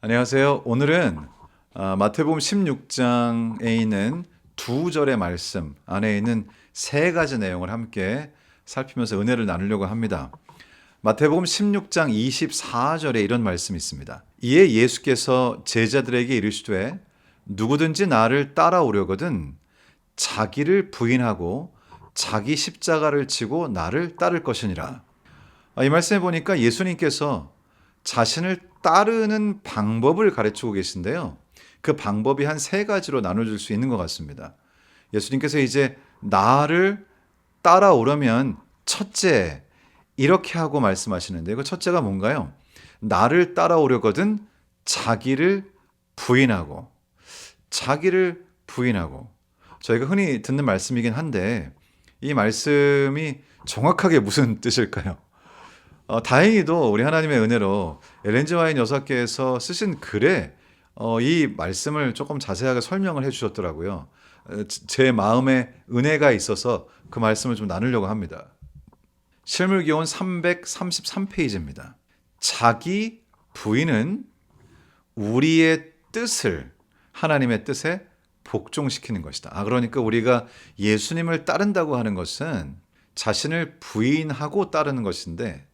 안녕하세요. 오늘은 마태복음 16장에 있는 두 절의 말씀 안에 있는 세 가지 내용을 함께 살피면서 은혜를 나누려고 합니다. 마태복음 16장 24절에 이런 말씀이 있습니다. 이에 예수께서 제자들에게 이르시되 누구든지 나를 따라오려거든 자기를 부인하고 자기 십자가를 지고 나를 따를 것이니라. 이 말씀에 보니까 예수님께서 자신을 따르는 방법을 가르치고 계신데요. 그 방법이 한 세 가지로 나눠질 수 있는 것 같습니다. 예수님께서 이제 나를 따라오려면 첫째, 이렇게 하고 말씀하시는데 그 첫째가 뭔가요? 나를 따라오려거든 자기를 부인하고, 자기를 부인하고. 저희가 흔히 듣는 말씀이긴 한데 이 말씀이 정확하게 무슨 뜻일까요? 다행히도 우리 하나님의 은혜로 엘렌지 와인 여사께서 쓰신 글에 이 말씀을 조금 자세하게 설명을 해주셨더라고요. 제 마음에 은혜가 있어서 그 말씀을 좀 나누려고 합니다. 실물기원 333페이지입니다. 자기 부인은 우리의 뜻을 하나님의 뜻에 복종시키는 것이다. 그러니까 우리가 예수님을 따른다고 하는 것은 자신을 부인하고 따르는 것인데,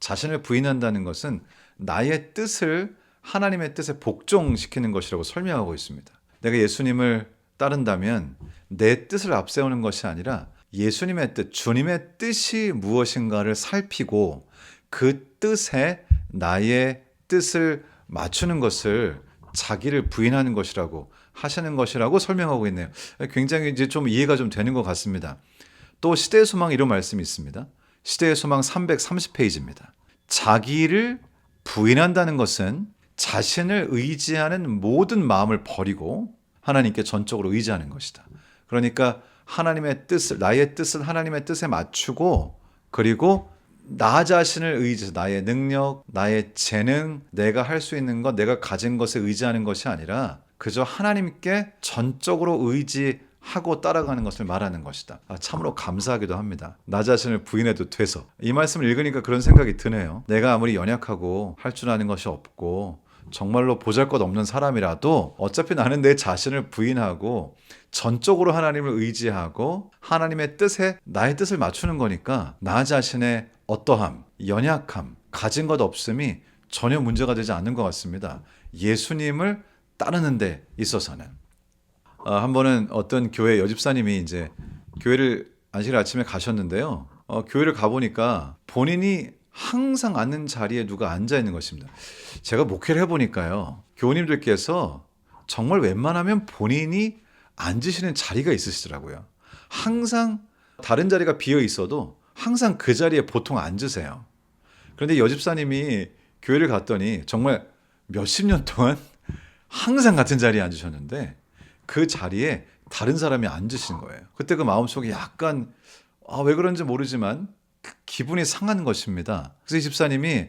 자신을 부인한다는 것은 나의 뜻을 하나님의 뜻에 복종시키는 것이라고 설명하고 있습니다. 내가 예수님을 따른다면 내 뜻을 앞세우는 것이 아니라 예수님의 뜻, 주님의 뜻이 무엇인가를 살피고 그 뜻에 나의 뜻을 맞추는 것을 자기를 부인하는 것이라고 하시는 것이라고 설명하고 있네요. 굉장히 이제 좀 이해가 좀 되는 것 같습니다. 또 시대의 소망 이런 말씀이 있습니다. 시대의 소망 330페이지입니다. 자기를 부인한다는 것은 자신을 의지하는 모든 마음을 버리고 하나님께 전적으로 의지하는 것이다. 그러니까 하나님의 뜻을, 나의 뜻을 하나님의 뜻에 맞추고, 그리고 나 자신을 의지해서 나의 능력, 나의 재능, 내가 할 수 있는 것, 내가 가진 것에 의지하는 것이 아니라 그저 하나님께 전적으로 의지하고 따라가는 것을 말하는 것이다. 참으로 감사하기도 합니다. 나 자신을 부인해도 돼서. 이 말씀을 읽으니까 그런 생각이 드네요. 내가 아무리 연약하고 할 줄 아는 것이 없고 정말로 보잘것없는 사람이라도 어차피 나는 내 자신을 부인하고 전적으로 하나님을 의지하고 하나님의 뜻에 나의 뜻을 맞추는 거니까 나 자신의 어떠함, 연약함, 가진 것 없음이 전혀 문제가 되지 않는 것 같습니다. 예수님을 따르는 데 있어서는. 한 번은 어떤 교회 여집사님이 이제 교회를 안식일 아침에 가셨는데요. 교회를 가보니까 본인이 항상 앉는 자리에 누가 앉아 있는 것입니다. 제가 목회를 해보니까요. 교우님들께서 정말 웬만하면 본인이 앉으시는 자리가 있으시더라고요. 항상 다른 자리가 비어 있어도 항상 그 자리에 보통 앉으세요. 그런데 여집사님이 교회를 갔더니 정말 몇십 년 동안 항상 같은 자리에 앉으셨는데 그 자리에 다른 사람이 앉으신 거예요. 그때 그 마음속에 약간 왜 그런지 모르지만 기분이 상한 것입니다. 그래서 이 집사님이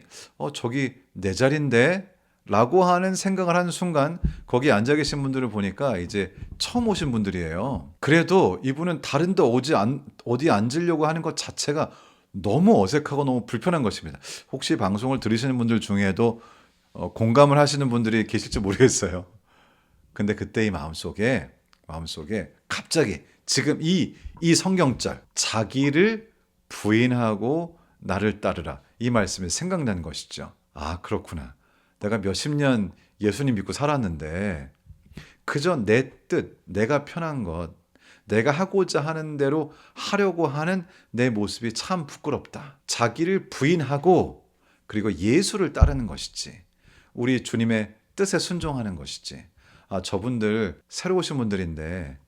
저기 내 자리인데? 라고 하는 생각을 하는 순간 거기 앉아 계신 분들을 보니까 이제 처음 오신 분들이에요. 그래도 이분은 다른 데 어디 앉으려고 하는 것 자체가 너무 어색하고 너무 불편한 것입니다. 혹시 방송을 들으시는 분들 중에도 공감을 하시는 분들이 계실지 모르겠어요. 근데 그때 이 마음속에 갑자기 지금 이 성경절 자기를 부인하고 나를 따르라 이 말씀이 생각나는 것이죠. 그렇구나. 내가 몇십 년 예수님 믿고 살았는데 그저 내 뜻, 내가 편한 것, 내가 하고자 하는 대로 하려고 하는 내 모습이 참 부끄럽다. 자기를 부인하고 그리고 예수를 따르는 것이지. 우리 주님의 뜻에 순종하는 것이지. 저분들 새로 오신 분들인데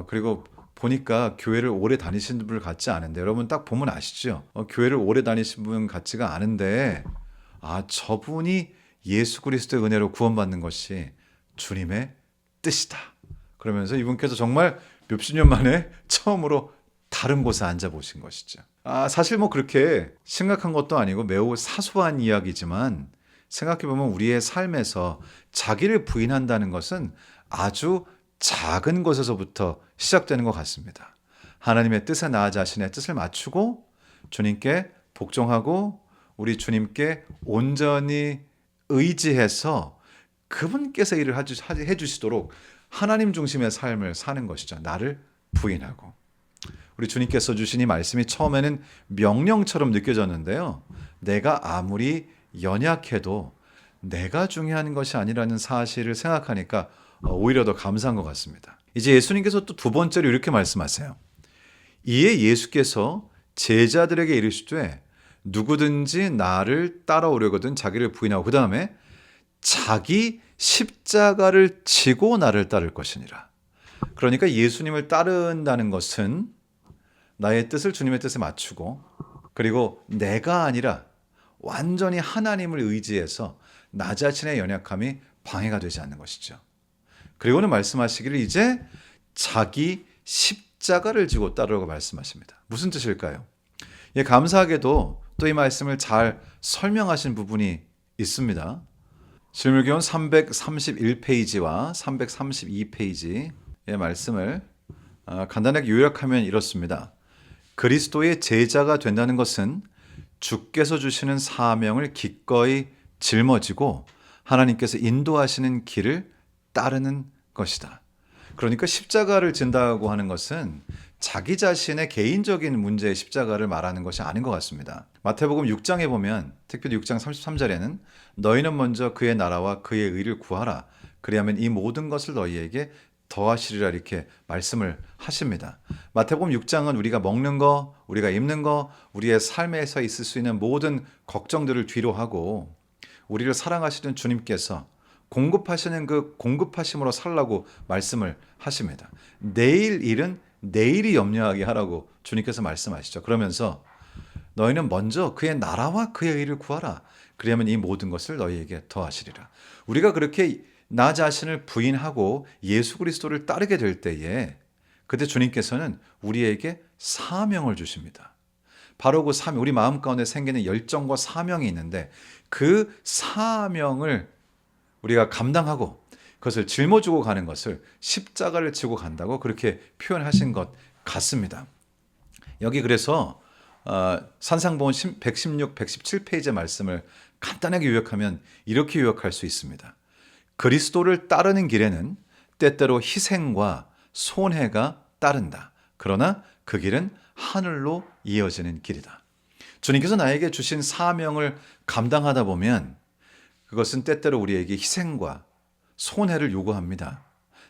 그리고 보니까 교회를 오래 다니신 분 같지 않은데, 여러분 딱 보면 아시죠? 교회를 오래 다니신 분 같지가 않은데 저분이 예수 그리스도의 은혜로 구원받는 것이 주님의 뜻이다. 그러면서 이분께서 정말 몇십 년 만에 처음으로 다른 곳에 앉아보신 것이죠. 사실 뭐 그렇게 심각한 것도 아니고 매우 사소한 이야기지만 생각해보면 우리의 삶에서 자기를 부인한다는 것은 아주 작은 것에서부터 시작되는 것 같습니다. 하나님의 뜻에 나 자신의 뜻을 맞추고 주님께 복종하고 우리 주님께 온전히 의지해서 그분께서 일을 해주시도록 하나님 중심의 삶을 사는 것이죠. 나를 부인하고. 우리 주님께서 주신 이 말씀이 처음에는 명령처럼 느껴졌는데요. 내가 아무리 연약해도 내가 중요한 것이 아니라는 사실을 생각하니까 오히려 더 감사한 것 같습니다. 이제 예수님께서 또 두 번째로 이렇게 말씀하세요. 이에 예수께서 제자들에게 이르시되 누구든지 나를 따라오려거든 자기를 부인하고 그 다음에 자기 십자가를 지고 나를 따를 것이니라. 그러니까 예수님을 따른다는 것은 나의 뜻을 주님의 뜻에 맞추고 그리고 내가 아니라 완전히 하나님을 의지해서 나 자신의 연약함이 방해가 되지 않는 것이죠. 그리고는 말씀하시기를 이제 자기 십자가를 지고 따르라고 말씀하십니다. 무슨 뜻일까요? 예, 감사하게도 또 이 말씀을 잘 설명하신 부분이 있습니다. 실물교훈 331페이지와 332페이지의 말씀을 간단하게 요약하면 이렇습니다. 그리스도의 제자가 된다는 것은 주께서 주시는 사명을 기꺼이 짊어지고 하나님께서 인도하시는 길을 따르는 것이다. 그러니까 십자가를 진다고 하는 것은 자기 자신의 개인적인 문제의 십자가를 말하는 것이 아닌 것 같습니다. 마태복음 6장에 보면 특별히 6장 33절에는 너희는 먼저 그의 나라와 그의 의를 구하라. 그리하면 이 모든 것을 너희에게 더하시리라 이렇게 말씀을 하십니다. 마태복음 6장은 우리가 먹는 거, 우리가 입는 거, 우리의 삶에서 있을 수 있는 모든 걱정들을 뒤로 하고 우리를 사랑하시는 주님께서 공급하시는 그 공급하심으로 살라고 말씀을 하십니다. 내일 일은 내일이 염려하게 하라고 주님께서 말씀하시죠. 그러면서 너희는 먼저 그의 나라와 그의 의를 구하라. 그러면 이 모든 것을 너희에게 더하시리라. 우리가 그렇게 나 자신을 부인하고 예수 그리스도를 따르게 될 때에 그때 주님께서는 우리에게 사명을 주십니다. 바로 그 사명, 우리 마음 가운데 생기는 열정과 사명이 있는데 그 사명을 우리가 감당하고 그것을 짊어지고 가는 것을 십자가를 지고 간다고 그렇게 표현하신 것 같습니다. 여기 그래서 산상보훈 116, 117페이지의 말씀을 간단하게 요약하면 이렇게 요약할 수 있습니다. 그리스도를 따르는 길에는 때때로 희생과 손해가 따른다. 그러나 그 길은 하늘로 이어지는 길이다. 주님께서 나에게 주신 사명을 감당하다 보면 그것은 때때로 우리에게 희생과 손해를 요구합니다.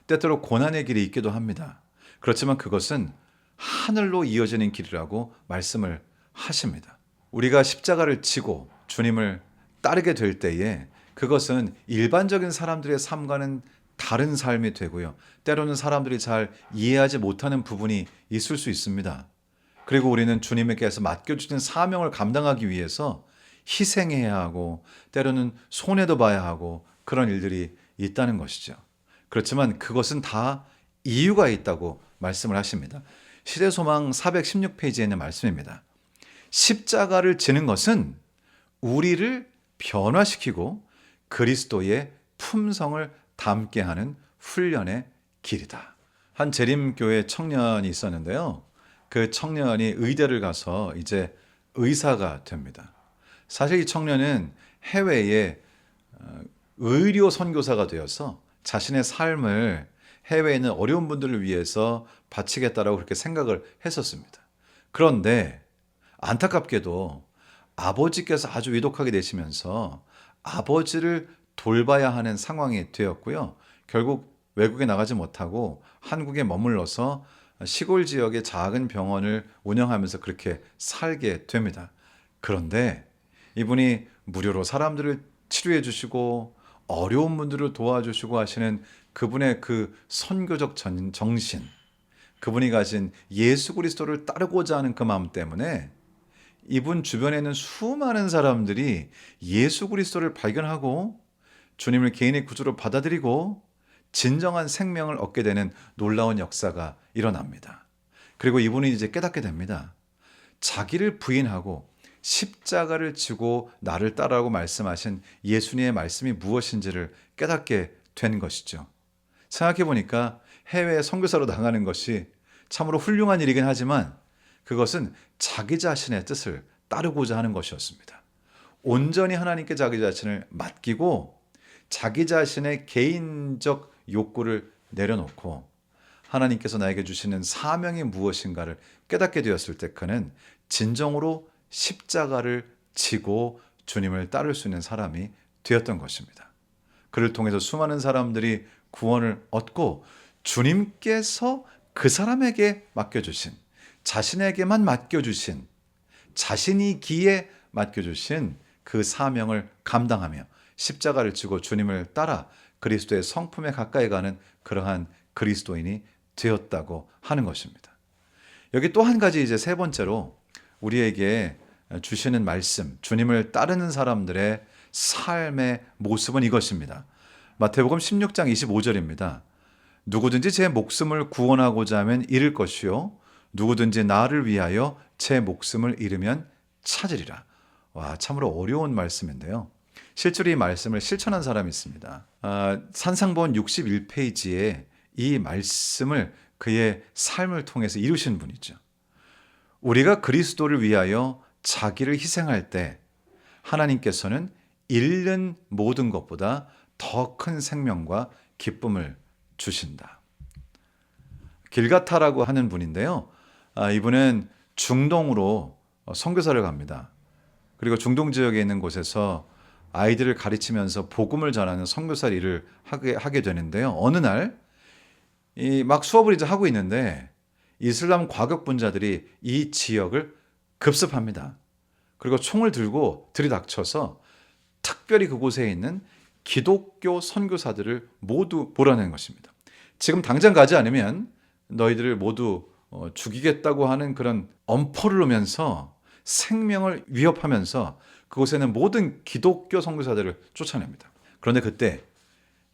때때로 고난의 길이 있기도 합니다. 그렇지만 그것은 하늘로 이어지는 길이라고 말씀을 하십니다. 우리가 십자가를 지고 주님을 따르게 될 때에 그것은 일반적인 사람들의 삶과는 다른 삶이 되고요. 때로는 사람들이 잘 이해하지 못하는 부분이 있을 수 있습니다. 그리고 우리는 주님께서 맡겨주신 사명을 감당하기 위해서 희생해야 하고 때로는 손해도 봐야 하고 그런 일들이 있다는 것이죠. 그렇지만 그것은 다 이유가 있다고 말씀을 하십니다. 시대소망 416페이지에 있는 말씀입니다. 십자가를 지는 것은 우리를 변화시키고 그리스도의 품성을 담게 하는 훈련의 길이다. 한 재림교회 청년이 있었는데요. 그 청년이 의대를 가서 이제 의사가 됩니다. 사실 이 청년은 해외에 의료 선교사가 되어서 자신의 삶을 해외에 있는 어려운 분들을 위해서 바치겠다라고 그렇게 생각을 했었습니다. 그런데 안타깝게도 아버지께서 아주 위독하게 되시면서 아버지를 돌봐야 하는 상황이 되었고요. 결국 외국에 나가지 못하고 한국에 머물러서 시골 지역의 작은 병원을 운영하면서 그렇게 살게 됩니다. 그런데 이분이 무료로 사람들을 치료해 주시고 어려운 분들을 도와주시고 하시는 그분의 그 선교적 정신, 그분이 가진 예수 그리스도를 따르고자 하는 그 마음 때문에 이분 주변에는 수많은 사람들이 예수 그리스도를 발견하고 주님을 개인의 구주로 받아들이고 진정한 생명을 얻게 되는 놀라운 역사가 일어납니다. 그리고 이분이 이제 깨닫게 됩니다. 자기를 부인하고 십자가를 지고 나를 따르라고 말씀하신 예수님의 말씀이 무엇인지를 깨닫게 된 것이죠. 생각해 보니까 해외 선교사로 나가는 것이 참으로 훌륭한 일이긴 하지만 그것은 자기 자신의 뜻을 따르고자 하는 것이었습니다. 온전히 하나님께 자기 자신을 맡기고 자기 자신의 개인적 욕구를 내려놓고 하나님께서 나에게 주시는 사명이 무엇인가를 깨닫게 되었을 때 그는 진정으로 십자가를 지고 주님을 따를 수 있는 사람이 되었던 것입니다. 그를 통해서 수많은 사람들이 구원을 얻고 주님께서 그 사람에게 맡겨주신, 자신에게만 맡겨주신, 자신이기에 맡겨주신 그 사명을 감당하며 십자가를 지고 주님을 따라 그리스도의 성품에 가까이 가는 그러한 그리스도인이 되었다고 하는 것입니다. 여기 또 한 가지 이제 세 번째로 우리에게 주시는 말씀, 주님을 따르는 사람들의 삶의 모습은 이것입니다. 마태복음 16장 25절입니다. 누구든지 제 목숨을 구원하고자 하면 잃을 것이요 누구든지 나를 위하여 제 목숨을 잃으면 찾으리라. 와, 참으로 어려운 말씀인데요. 실제로 이 말씀을 실천한 사람이 있습니다. 산상본 61페이지에 이 말씀을 그의 삶을 통해서 이루신 분이죠. 우리가 그리스도를 위하여 자기를 희생할 때 하나님께서는 잃는 모든 것보다 더 큰 생명과 기쁨을 주신다. 길가타라고 하는 분인데요. 이분은 중동으로 선교사를 갑니다. 그리고 중동 지역에 있는 곳에서 아이들을 가르치면서 복음을 전하는 선교사 일을 하게 되는데요. 어느 날 막 수업을 이제 하고 있는데 이슬람 과격분자들이 이 지역을 급습합니다. 그리고 총을 들고 들이닥쳐서 특별히 그곳에 있는 기독교 선교사들을 모두 몰아낸 것입니다. 지금 당장 가지 않으면 너희들을 모두 죽이겠다고 하는 그런 엄포를 놓으면서 생명을 위협하면서 그곳에는 모든 기독교 선교사들을 쫓아냅니다. 그런데 그때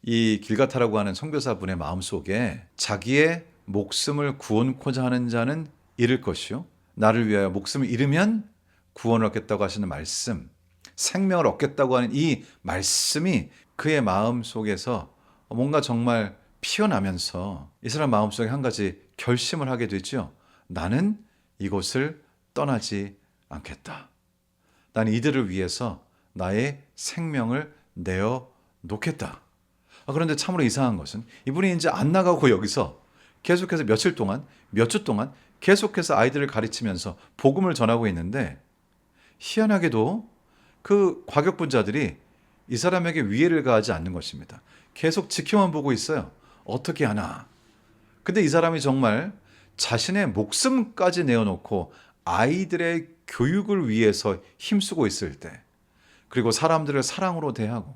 이 길가타라고 하는 선교사분의 마음속에 자기의 목숨을 구원코자 하는 자는 잃을 것이요 나를 위하여 목숨을 잃으면 구원을 얻겠다고 하시는 말씀, 생명을 얻겠다고 하는 이 말씀이 그의 마음속에서 뭔가 정말 피어나면서 이 사람 마음속에 한 가지 결심을 하게 되죠. 나는 이곳을 떠나지 않겠다. 나는 이들을 위해서 나의 생명을 내어 놓겠다. 그런데 참으로 이상한 것은 이분이 이제 안 나가고 여기서 계속해서 며칠 동안, 몇 주 동안 계속해서 아이들을 가르치면서 복음을 전하고 있는데 희한하게도 그 과격분자들이 이 사람에게 위해를 가하지 않는 것입니다. 계속 지켜만 보고 있어요. 어떻게 하나. 근데 이 사람이 정말 자신의 목숨까지 내어놓고 아이들의 교육을 위해서 힘쓰고 있을 때, 그리고 사람들을 사랑으로 대하고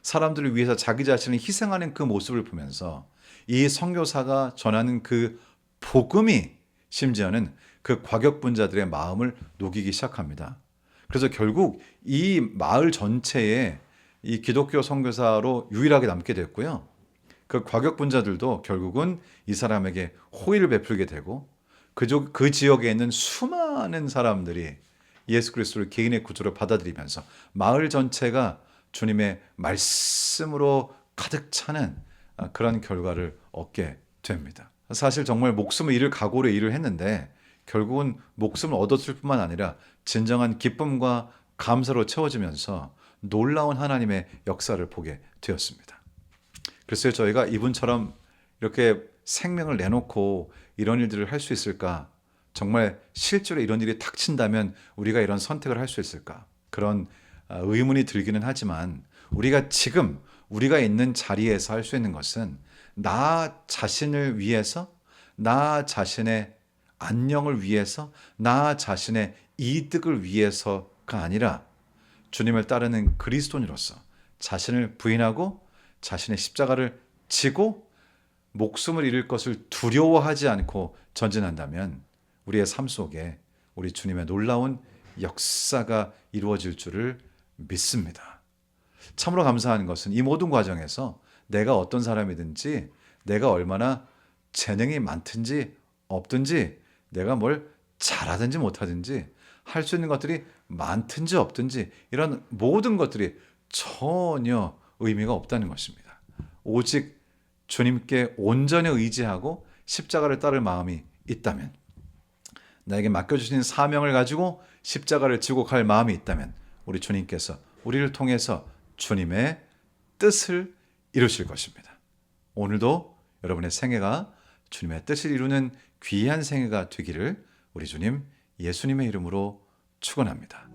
사람들을 위해서 자기 자신을 희생하는 그 모습을 보면서 이 선교사가 전하는 그 복음이 심지어는 그 과격분자들의 마음을 녹이기 시작합니다. 그래서 결국 이 마을 전체에 이 기독교 선교사로 유일하게 남게 됐고요. 그 과격분자들도 결국은 이 사람에게 호의를 베풀게 되고 그 지역에 있는 수많은 사람들이 예수 그리스도를 개인의 구주로 받아들이면서 마을 전체가 주님의 말씀으로 가득 차는 그런 결과를 얻게 됩니다. 사실 정말 목숨을 잃을 각오로 일을 했는데 결국은 목숨을 얻었을 뿐만 아니라 진정한 기쁨과 감사로 채워지면서 놀라운 하나님의 역사를 보게 되었습니다. 그래서 저희가 이분처럼 이렇게 생명을 내놓고 이런 일들을 할 수 있을까? 정말 실제로 이런 일이 닥친다면 우리가 이런 선택을 할 수 있을까? 그런 의문이 들기는 하지만 우리가 지금 우리가 있는 자리에서 할 수 있는 것은 나 자신을 위해서, 나 자신의 안녕을 위해서, 나 자신의 이득을 위해서가 아니라 주님을 따르는 그리스도인으로서 자신을 부인하고 자신의 십자가를 지고 목숨을 잃을 것을 두려워하지 않고 전진한다면 우리의 삶 속에 우리 주님의 놀라운 역사가 이루어질 줄을 믿습니다. 참으로 감사한 것은 이 모든 과정에서 내가 어떤 사람이든지 내가 얼마나 재능이 많든지 없든지 내가 뭘 잘하든지 못하든지 할 수 있는 것들이 많든지 없든지 이런 모든 것들이 전혀 의미가 없다는 것입니다. 오직 주님께 온전히 의지하고 십자가를 따를 마음이 있다면, 나에게 맡겨주신 사명을 가지고 십자가를 지고 갈 마음이 있다면 우리 주님께서 우리를 통해서 주님의 뜻을 이루실 것입니다. 오늘도 여러분의 생애가 주님의 뜻을 이루는 귀한 생애가 되기를 우리 주님 예수님의 이름으로 축원합니다.